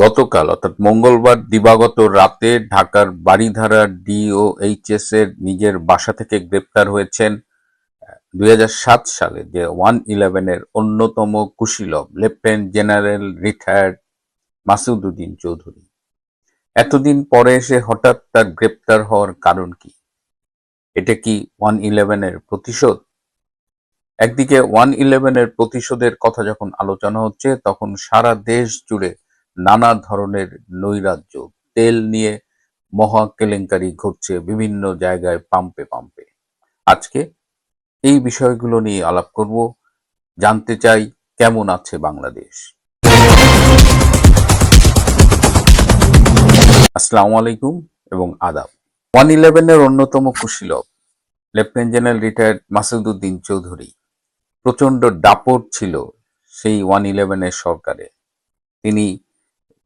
গতকাল অর্থাৎ মঙ্গলবার দিবাগত রাতে ঢাকার বারিধারা ডিওএইচএস এর নিজের বাসা থেকে গ্রেপ্তার হয়েছেন ২০০৭ সালে যে 111 এর অন্যতম কুশীলব lieutenant general retired Masud Uddin Chowdhury. এতদিন পরে এসে হঠাৎ তার গ্রেপ্তার হওয়ার কারণ কি? এটা কি 111 এর প্রতিশোধ? একদিকে 111 এর প্রতিশোধের কথা যখন আলোচনা হচ্ছে, তখন সারা দেশ জুড়ে নানা ধরনের নৈরাজ্য, তেল নিয়ে মহা কেলেঙ্কারি ঘটছে বিভিন্ন জায়গায় পাম্পে পাম্পে। আজকে এই বিষয়গুলো নিয়ে আলাপ করব, জানতে চাই কেমন আছে বাংলাদেশ। আসসালামু আলাইকুম এবং আদাব। 111 এর অন্যতম কুশীলব lieutenant general retired Masud Uddin Chowdhury প্রচন্ড দাপট ছিল সেই 111 এর সরকারে। তিনি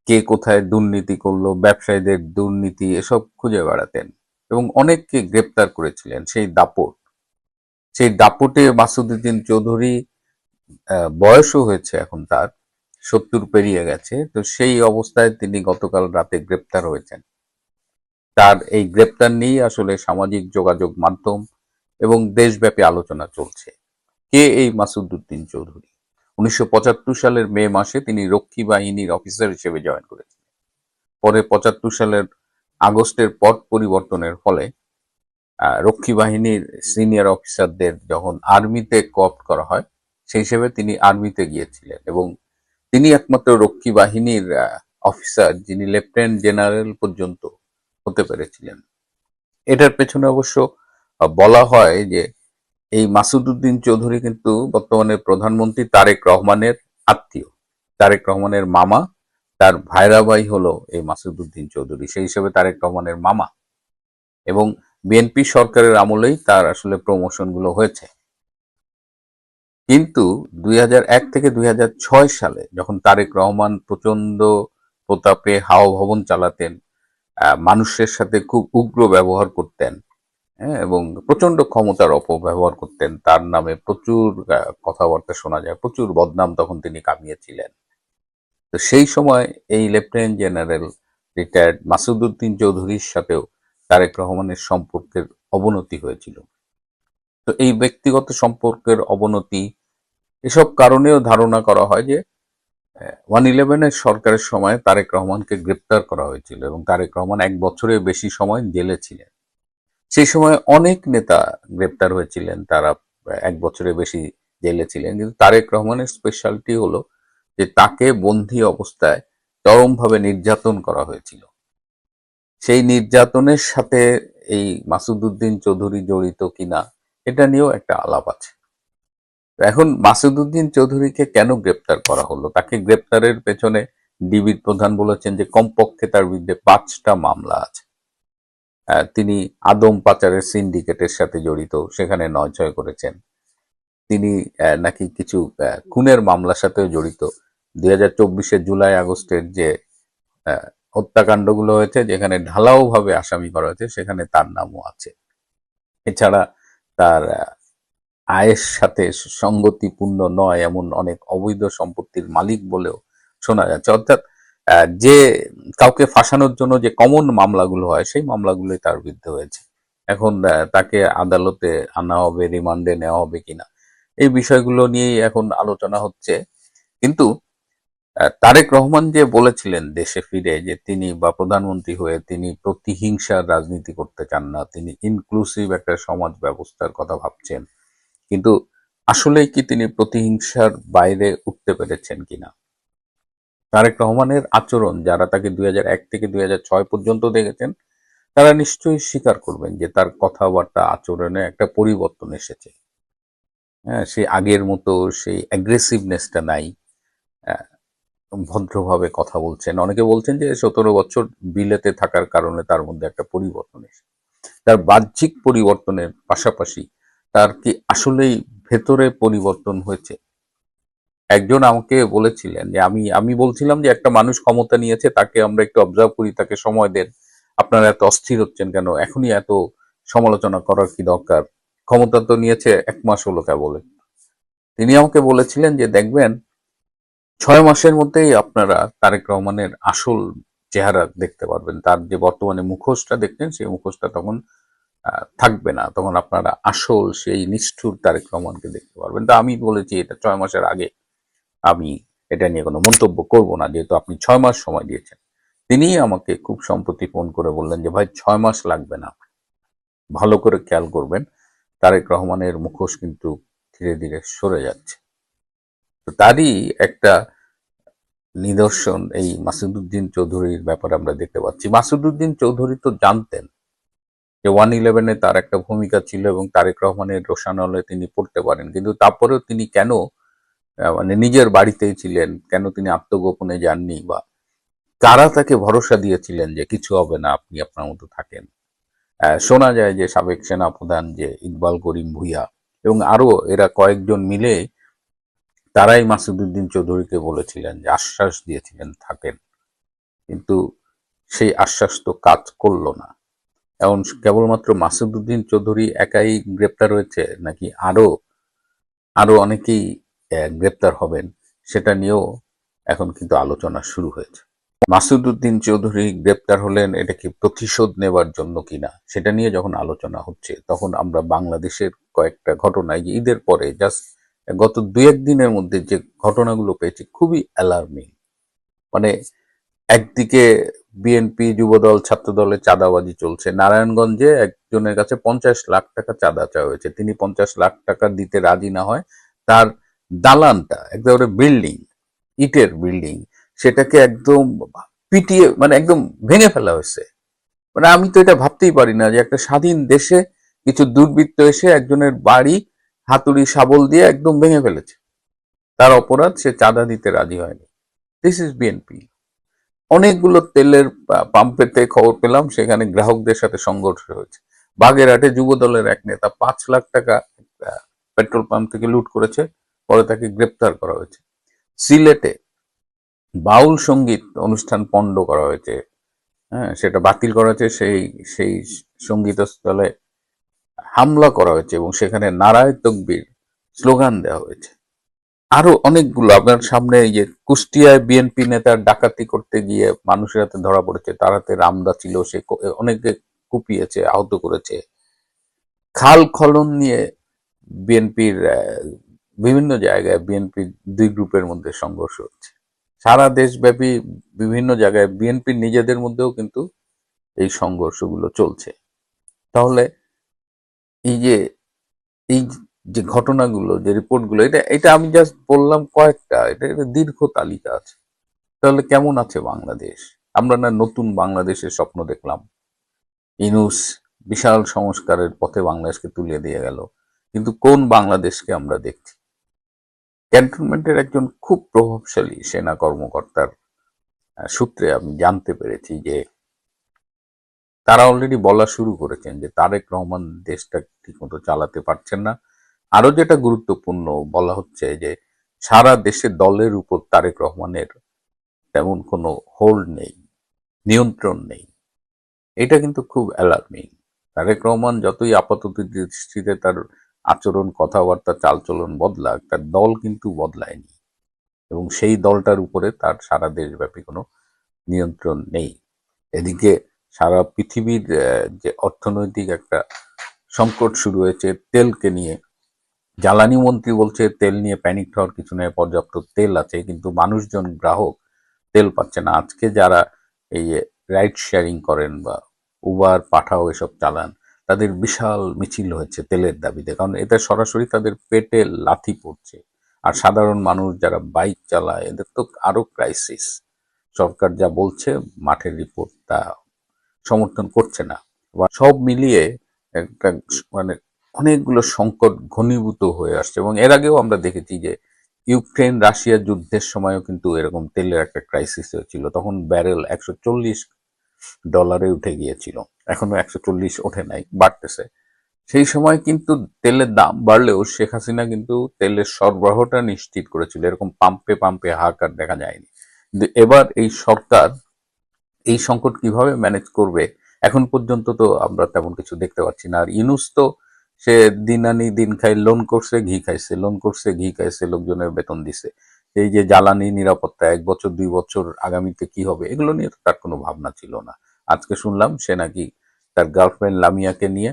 কে কোথায় দুর্নীতি করলো, ব্যবসায়ীদের দুর্নীতি এসব খুঁজে বেড়াতেন এবং অনেককে গ্রেপ্তার করেছিলেন সেই দাপটে মাসুদ উদ্দিন চৌধুরী বয়সও হয়েছে এখন তার 70 পেরিয়ে গেছে। তো সেই অবস্থায় তিনি গতকাল রাতে গ্রেপ্তার হয়েছেন। তার এই গ্রেপ্তার নিয়ে আসলে সামাজিক যোগাযোগ মাধ্যম এবং দেশব্যাপী আলোচনা চলছে। কে এই মাসুদ উদ্দিন চৌধুরী? 1975 সালের মে মাসে তিনি রক্ষী বাহিনীর অফিসার হিসেবে জয়েন করেছেন। পরে 75 সালের আগস্টের পট পরিবর্তনের ফলে রক্ষী বাহিনীর সিনিয়র অফিসারদের যখন আর্মিতে কোঅপ্ট করা হয়, সেই হিসেবে তিনি আর্মিতে গিয়েছিলেন এবং তিনি একমাত্র রক্ষী বাহিনীর অফিসার যিনি লেফটেন্যান্ট জেনারেল পর্যন্ত হতে পেরেছিলেন। এটার পেছনে অবশ্য বলা হয় যে এই মাসুদ উদ্দিন চৌধুরী কিন্তু বর্তমানে প্রধানমন্ত্রী তারেক রহমানের আত্মীয়। তারেক রহমানের মামা, তার ভাইরা ভাই হলো এই মাসুদ উদ্দিন চৌধুরী, সেই হিসেবে তারেক রহমানের মামা। এবং বিএনপি সরকারের আমলেই তার আসলে প্রমোশন গুলো হয়েছে। কিন্তু 2001 থেকে 2006 সালে যখন তারেক রহমান প্রচন্ড প্রতাপে হাওয়া ভবন চালাতেন, মানুষের সাথে খুব উগ্র ব্যবহার করতেন, হ্যাঁ, এবং প্রচন্ড ক্ষমতার অপব্যবহার করতেন, তার নামে প্রচুর কথাবার্তা শোনা যায়, প্রচুর বদনাম তখন তিনি কামিয়েছিলেন। তো সেই সময় এই lieutenant general retired Masud Uddin চৌধুরীর সাথেও তারেক রহমানের সম্পর্কের অবনতি হয়েছিল। তো এই ব্যক্তিগত সম্পর্কের অবনতি এসব কারণেও ধারণা করা হয় যে 111 এর সরকারের সময় তারেক রহমানকে গ্রেপ্তার করা হয়েছিল এবং তারেক রহমান 1 বছরের বেশি সময় জেলে ছিলেন। সেই সময় অনেক নেতা গ্রেপ্তার হয়েছিলেন, তারা 1 বছরের বেশি জেলে ছিলেন, কিন্তু তারেক রহমানের স্পেশালিটি হলো যে তাকে বন্দী অবস্থায় চরমভাবে নির্যাতন করা হয়েছিল। সেই নির্যাতনের সাথে এই মাসুদ উদ্দিন চৌধুরী জড়িত কিনা এটা নিয়েও একটা আলাপ আছে। এখন মাসুদ উদ্দিন চৌধুরীকে কেন গ্রেপ্তার করা হলো? তাকে গ্রেপ্তারের পেছনে ডিবির প্রধান বলেছেন যে কমপক্ষে তার বিরুদ্ধে 5টা মামলা আছে। তিনি আদম পাচারের সিন্ডিকেটের সাথে জড়িত, সেখানে 9-6 করেছেন। তিনি নাকি কিছু খুনের মামলার সাথেও জড়িত। 2024 জুলাই আগস্টের যে হত্যাকাণ্ডগুলো হয়েছে, যেখানে ঢালাও ভাবে আসামি করা হয়েছে, সেখানে তার নামও আছে। এছাড়া তার আয়ের সাথে সঙ্গতিপূর্ণ নয় এমন অনেক অবৈধ সম্পত্তির মালিক বলেও শোনা যাচ্ছে। অর্থাৎ যে কাউকে ফাঁসানোর জন্য যে কমন মামলাগুলো হয়, সেই মামলাগুলোই তার বিরুদ্ধে হয়েছে। এখন তাকে আদালতে আনা হবে, রিমান্ডে নেওয়া হবে কিনা, এই বিষয়গুলো নিয়েই এখন আলোচনা হচ্ছে। কিন্তু তারেক রহমান যে বলেছিলেন দেশে ফিরে যে তিনি বা প্রধানমন্ত্রী হয়ে তিনি প্রতিহিংসার রাজনীতি করতে চান না, তিনি ইনক্লুসিভ একটা সমাজ ব্যবস্থার কথা ভাবছেন, কিন্তু আসলেই কি তিনি প্রতিহিংসার বাইরে উঠতে পেরেছেন কিনা? তারেক রহমানের আচরণ যারা তাকে 2001 থেকে 2006 পর্যন্ত দেখেছেন, তারা নিশ্চয়ই স্বীকার করবেন যে তার কথাবার্তা আচরণে একটা পরিবর্তন এসেছে। হ্যাঁ, সেই আগের মতো সেই অ্যাগ্রেসিভনেসটা নাই। ভদ্রভাবে কথা বলছেন। অনেকে বলছেন যে 17 বছর বিলেতে থাকার কারণে তার মধ্যে একটা পরিবর্তন এসেছে। তার বাহ্যিক পরিবর্তনের পাশাপাশি তার কি আসলেই ভেতরে পরিবর্তন হয়েছে? একজন আমাকে বলেছিলেন যে আমি বলছিলাম যে একটা মানুষ ক্ষমতা নিয়েছে, তাকে আমরা একটু অবজার্ভ করি, তাকে সময় দেন, আপনারা এত অস্থির হচ্ছেন কেন, এখনই এত সমালোচনা করার কি দরকার, ক্ষমতা তো নিয়েছে 1 মাস হলো কেবল। তিনি আমাকে বলেছিলেন যে দেখবেন 6 মাসের মধ্যেই আপনারা তারেক রহমানের আসল চেহারা দেখতে পারবেন। তার যে বর্তমানে মুখোশটা দেখতেন সেই মুখোশটা তখন থাকবে না। তখন আপনারা আসল সেই নিষ্ঠুর তারেক রহমানকে দেখতে পারবেন। তো আমি বলেছি এটা 6 মাসের আগে আমি এটা নিয়ে কোনো মন্তব্য করব না, যেহেতু আপনি 6 মাস সময় দিয়েছেন। তিনি আমাকে খুব সম্প্রতি ফোন করে বললেন যে ভাই 6 মাস লাগবে না, ভালো করে খেয়াল করবেন তারেক রহমানের মুখোশ কিন্তু ধীরে ধীরে সরে যাচ্ছে। তো তারই একটা নিদর্শন এই মাসুদুদ্দিন চৌধুরীর ব্যাপারে আমরা দেখতে পাচ্ছি। মাসুদুদ্দিন চৌধুরী তো জানতেন যে 111-এ তার একটা ভূমিকা ছিল এবং তারেক রহমানের রোষানলে তিনি পড়তে পারেন, কিন্তু তারপরেও তিনি কেন মানে নিজের বাড়িতেই ছিলেন, কেন তিনি আত্মগোপনে যাননি, বা কারা তাকে ভরসা দিয়েছিলেন যে কিছু হবে না, আপনি আপনার মতো থাকেন। শোনা যায় যে সাবেক সেনাপ্রধান যে ইকবাল করিম ভূঁইয়া এবং আরো এরা কয়েকজন মিলে তারাই মাসুদুদ্দিন চৌধুরীকে বলেছিলেন, যে আশ্বাস দিয়েছিলেন থাকেন, কিন্তু সেই আশ্বাস তো কাজ করলো না। এখন কেবলমাত্র মাসুদুদ্দিন চৌধুরী একাই গ্রেপ্তার হয়েছে নাকি আরো আরো অনেকেই গ্রেপ্তার হবেন, সেটা নিয়েও এখন কিন্তু আলোচনা শুরু হয়েছে। মাসুদুদ্দিন চৌধুরী গ্রেপ্তার হলেন এটা কি প্রতিশোধ নেবার জন্য কিনা, সেটা নিয়ে যখন আলোচনা হচ্ছে তখন আমরা বাংলাদেশের কয়েকটা ঘটনায় যে ঈদের পরে জাস্ট গত 2-1 দিনের মধ্যে যে ঘটনাগুলো পেয়েছি খুবই অ্যালার্মিং। মানে একদিকে বিএনপি যুবদল ছাত্রদলের চাঁদাবাজি চলছে, নারায়ণগঞ্জে একজনের কাছে 50 লাখ টাকা চাঁদা চাওয়া হয়েছে, তিনি 50 লাখ টাকা দিতে রাজি না হয় তার দালানটা একেবারে বিল্ডিং, ইটের বিল্ডিং, সেটাকে একদম পিটিয়ে মানে একদম ভেঙে ফেলা হয়েছে। মানে আমি তো এটা ভাবতেই পারি না যে একটা স্বাধীন দেশে কিছু দুর্বৃত্ত এসে একজনের বাড়ি হাতুড়ি শাবল দিয়ে একদম ভেঙে ফেলেছে। তার অপরাধ সে চাঁদা দিতে রাজি হয়নি। This is BNP. অনেকগুলো তেলের পাম্পেতে খবর পেলাম সেখানে গ্রাহকদের সাথে সংঘর্ষ হয়েছে। বাগেরহাটে যুব দলের এক নেতা 5 লাখ টাকা পেট্রোল পাম্প থেকে লুট করেছে, পরে তাকে গ্রেপ্তার করা হয়েছে। সিলেটে বাউল সঙ্গীত অনুষ্ঠান পণ্ড করা হয়েছে, হ্যাঁ সেটা বাতিল করা হয়েছে, সেই সেই সঙ্গীতস্থলে হামলা করা হয়েছে এবং সেখানে নারায়ে তকবীর স্লোগান দেওয়া হয়েছে। আরো অনেকগুলো আপনার সামনে, এই যে কুষ্টিয়ায় বিএনপি নেতার ডাকাতি করতে গিয়ে মানুষের হাতে ধরা পড়েছে, তার হাতে রামদা ছিল, সে অনেকে কুপিয়েছে, আহত করেছে। খাল খনন নিয়ে বিএনপির বিভিন্ন জায়গায় বিএনপির দুই গ্রুপের মধ্যে সংঘর্ষ হচ্ছে। সারা দেশব্যাপী বিভিন্ন জায়গায় বিএনপির নিজেদের মধ্যেও কিন্তু এই সংঘর্ষগুলো চলছে। তাহলে এই যে এই যে ঘটনাগুলো, যে রিপোর্টগুলো, এটা এটা আমি জাস্ট বললাম কয়েকটা, এটা দীর্ঘ তালিকা আছে। তাহলে কেমন আছে বাংলাদেশ? আমরা না নতুন বাংলাদেশের স্বপ্ন দেখলাম, ইনুস বিশাল সংস্কারের পথে বাংলাদেশকে তুলে দিয়ে গেল, কিন্তু কোন বাংলাদেশকে আমরা দেখছি? ক্যান্টনমেন্টের একজন খুব প্রভাবশালী সেনা কর্মকর্তার সূত্রে আমি জানতে পেরেছি যে তারা অলরেডি বলা শুরু করেছেন যে তারেক রহমান দেশটা ঠিকমতো চালাতে পারছেন না। আরো যেটা গুরুত্বপূর্ণ বলা হচ্ছে যে সারা দেশে দলের উপর তারেক রহমানের তেমন কোনো হোল্ড নেই, নিয়ন্ত্রণ নেই। এটা কিন্তু খুব অ্যালার্মিং। তারেক রহমান যতই আপাতত দৃষ্টিতে তার আচরণ, কথাবার্তা, চালচলন বদলাক, তার দল কিন্তু বদলায়নি এবং সেই দলটার উপরে তার সারা দেশব্যাপী কোনো নিয়ন্ত্রণ নেই। এদিকে সারা পৃথিবীর যে অর্থনৈতিক একটা সংকট শুরু হয়েছে তেলকে নিয়ে, জ্বালানি মন্ত্রী বলছে তেল নিয়ে প্যানিক হওয়ার কিছু নেই, পর্যাপ্ত তেল আছে, কিন্তু মানুষজন গ্রাহক তেল পাচ্ছে না। আজকে যারা এই রাইড শেয়ারিং করেন বা উবার পাঠাও এসব চালান, তাদের বিশাল মিছিল হয়েছে তেলের দাবিতে, কারণ এতে সরাসরি তাদের পেটে লাথি পড়ছে। আর সাধারণ মানুষ যারা বাইক চালায় এদের তো আরো ক্রাইসিস। সরকার যা বলছে মাঠের রিপোর্ট তা সমর্থন করছে না। সব মিলিয়ে একটা মানে অনেকগুলো সংকট ঘনীভূত হয়ে আসছে এবং এর আগেও আমরা দেখেছি যে ইউক্রেন রাশিয়া যুদ্ধের সময়ও কিন্তু এরকম তেলের একটা ক্রাইসিস হয়েছিল, তখন ব্যারেল $140 উঠে গিয়েছিল, এখনো 140 ওঠে নাই, বাড়তেছে। সেই সময় কিন্তু তেলের দাম বাড়লেও শেখ হাসিনা কিন্তু তেলের সরবরাহটা নিশ্চিত করেছিল, এরকম পাম্পে পাম্পে হাহাকার দেখা যায়নি। কিন্তু এবার এই সরকার এই সংকট কিভাবে ম্যানেজ করবে এখন পর্যন্ত তো আমরা তেমন কিছু দেখতে পাচ্ছি না। আর ইউনূস তো সে দিন আনি দিন খাই, লোন করছে ঘি খাইছে, লোন করছে ঘি খাইছে, লোকজনের বেতন দিছে। এই যে জ্বালানি নিরাপত্তা 1 বছর 2 বছর আগামীতে কি হবে এগুলো নিয়ে তো তার কোনো ভাবনা ছিল না। আজকে শুনলাম সে নাকি তার গার্লফ্রেন্ড লামিয়াকে নিয়ে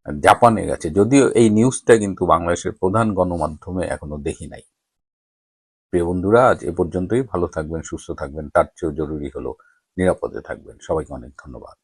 জাপানে গেছে, যদিও এই নিউজটা কিন্তু বাংলাদেশের প্রধান গণমাধ্যমে এখনো দেখি নাই। প্রিয় বন্ধুরা, আজ এ পর্যন্তই। ভালো থাকবেন, সুস্থ থাকবেন, তার চেয়েও জরুরি হলো নিরাপদে থাকবেন। সবাইকে অনেক ধন্যবাদ।